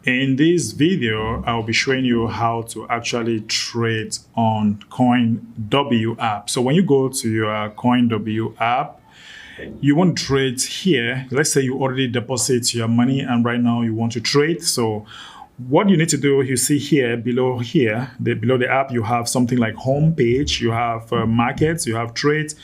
In this video, I'll be showing you how to actually trade on CoinW app. So when you go to your CoinW app, you want to trade here. Let's say you already deposit your money and right now you want to trade. So what you need to do, you see below the app, you have something like home page, you have markets, you have trades.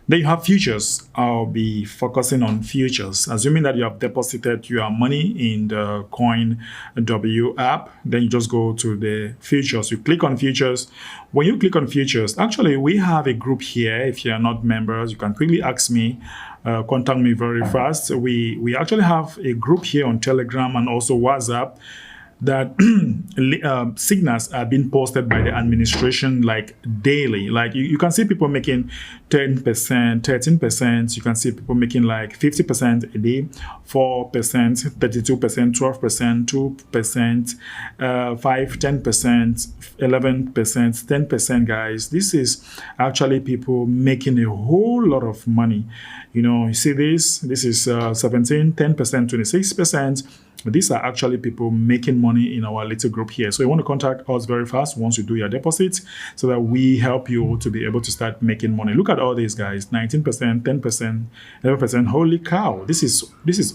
Then you have futures. I'll be focusing on futures. Assuming that you have deposited your money in the CoinW app, then you just go to the futures. You click on futures. When you click on futures, actually, we have a group here. If you are not members, you can quickly ask me, contact me very fast. We actually have a group here on Telegram and also WhatsApp that signals are being posted by the administration like daily. Like you can see people making 10%, 13%. You can see people making like 50% a day, 4%, 32%, 12%, 2%, 5, 10%, 11%, 10%, guys. This is actually people making a whole lot of money. You see this is 17, 10%, 26%. These are actually people making money in our little group here. So you want to contact us very fast once you do your deposit so that we help you to be able to start making money. Look at all these guys, 19%, 10%, 11%. Holy cow, this is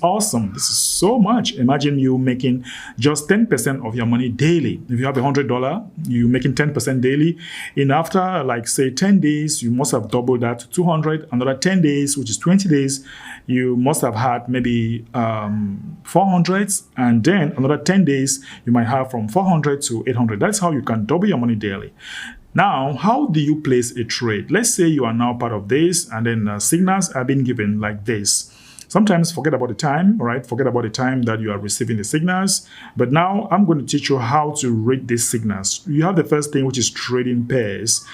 awesome. This is so much. Imagine you making just 10% of your money daily. If you have $100, you're making 10% daily. In after like say 10 days, you must have doubled that to 200. Another 10 days, which is 20 days, you must have had maybe 400. And then another 10 days, you might have from 400 to 800. That's how you can double your money daily. Now, how do you place a trade? Let's say you are now part of this, and then signals are being given like this. Sometimes forget about the time, right? Forget about the time that you are receiving the signals. But now I'm going to teach you how to read these signals. You have the first thing, which is trading pairs.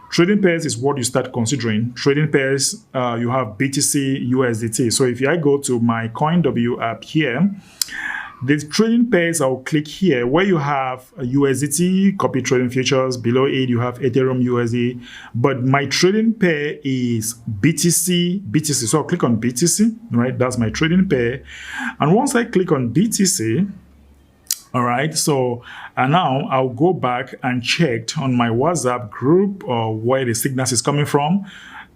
Trading pairs is what you start considering. Trading pairs, you have BTC, USDT. So if I go to my CoinW app here, the trading pairs, I'll click here where you have USDT, copy trading futures. Below it, you have Ethereum USD. But my trading pair is BTC. So I'll click on BTC, right? That's my trading pair. And once I click on BTC, all right, so now I'll go back and check on my WhatsApp group where the signals is coming from.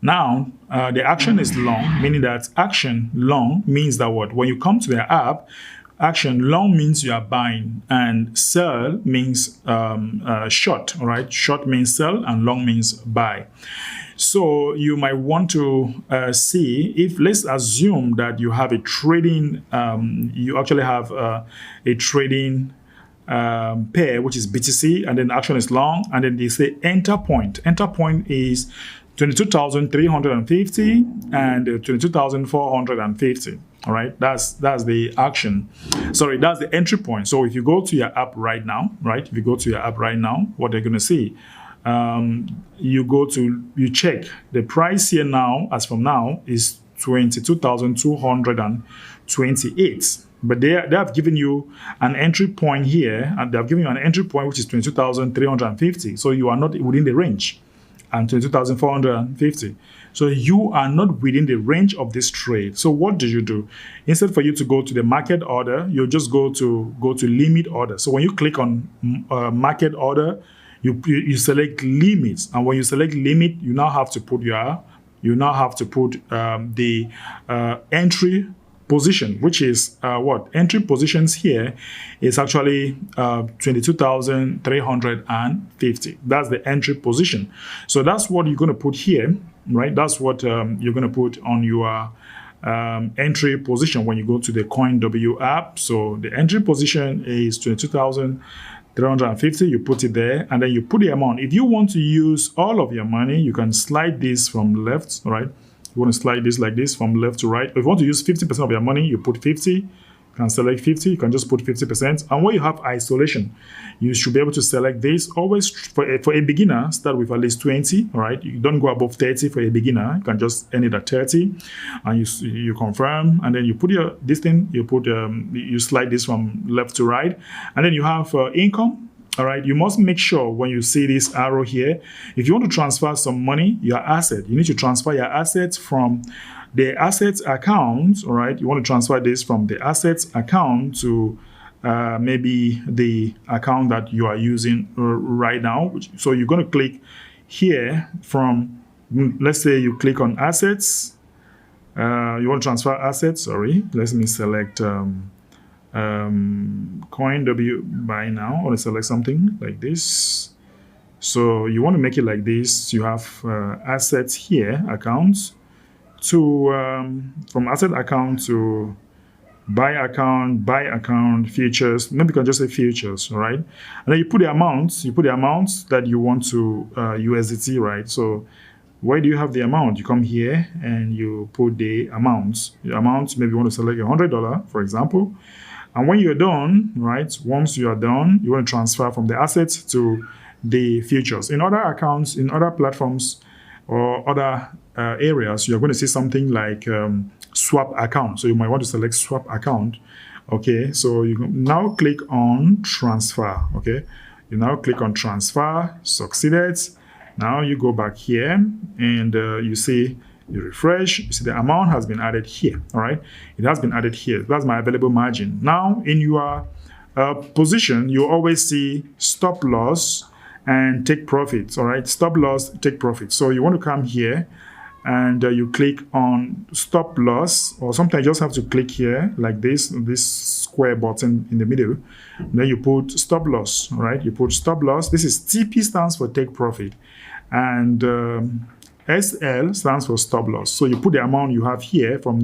Now, the action is long, meaning that action long means that what? When you come to the app, action long means you are buying and sell means short, all right? Short means sell and long means buy. So you might want to see if, let's assume that you have a trading, you actually have a trading pair, which is BTC, and then action is long, and then they say enter point. Enter point is 22,350 and 22,450. All right, that's the action. Sorry, that's the entry point. So if you go to your app right now, right? If you go to your app right now, what they're going to see, you check the price here now, as from now, is 22,228. But they have given you an entry point here, and they have given you an entry point which is 22,350. So you are not within the range, and 22,450. So you are not within the range of this trade. So what do you do? Instead for you to go to the market order, you just go to limit order. So when you click on market order, you select limits, and when you select limit, you now have to put the entry position, which is what? Entry positions here is actually 22,350. That's the entry position. So that's what you're going to put here, right? That's what you're going to put on your entry position when you go to the CoinW app. So the entry position is 22,350. You put it there, and then you put the amount. If you want to use all of your money, you can slide this from left, right? You want to slide this like this from left to right. If you want to use 50% of your money, you put 50. You can select 50. You can just put 50%. And when you have isolation, you should be able to select this. Always for a beginner, start with at least 20. All right. You don't go above 30 for a beginner. You can just end it at 30, and you confirm. And then you put this thing. You put you slide this from left to right, and then you have income. All right, you must make sure when you see this arrow here, if you want to transfer some money, your asset, you need to transfer your assets from the assets account. All right, you want to transfer this from the assets account to maybe the account that you are using right now. So you're going to click here from, let's say you click on assets. You want to transfer assets, sorry. Let me select CoinW buy now. I want to select something like this. So you want to make it like this. You have assets here, accounts, to from asset account to buy account, futures. Maybe you can just say futures, right? And then you put the amounts. You put the amounts that you want to USDT, right? So where do you have the amount? You come here and you put the amounts. The amounts, maybe you want to select $100, for example. And when you're done, right? Once you are done, you want to transfer from the assets to the futures. In other accounts, in other platforms, or other areas, you're going to see something like swap account. So you might want to select swap account. Okay, so you now click on transfer. Okay, you now click on transfer, succeeded. Now you go back here and you see, you refresh, you see the amount has been added here. All right, it has been added here. That's my available margin. Now in your position, you always see stop loss and take profits. All right, stop loss, take profit. So you want to come here and you click on stop loss, or sometimes you just have to click here like this square button in the middle. And then you put stop loss. All right, you put stop loss. This is TP, stands for take profit, and SL stands for stop loss. So you put the amount you have here from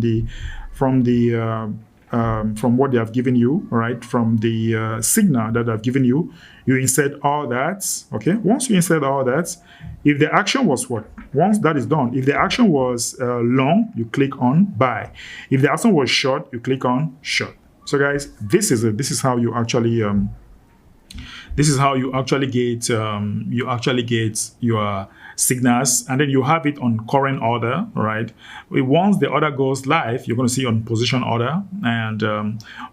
what they have given you, all right, from the signal that I've given you. You insert all that. Okay, once you insert all that, if the action was what? Once that is done, if the action was long, you click on buy. If the action was short, you click on short. So guys, this is it. This is how you actually get your signals, and then you have it on current order, right? Once the order goes live, you're going to see on position order, and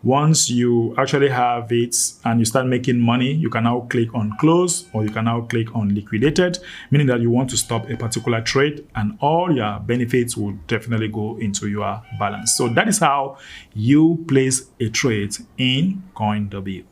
once you actually have it and you start making money, you can now click on close, or you can now click on liquidated, meaning that you want to stop a particular trade, and all your benefits will definitely go into your balance. So that is how you place a trade in CoinW.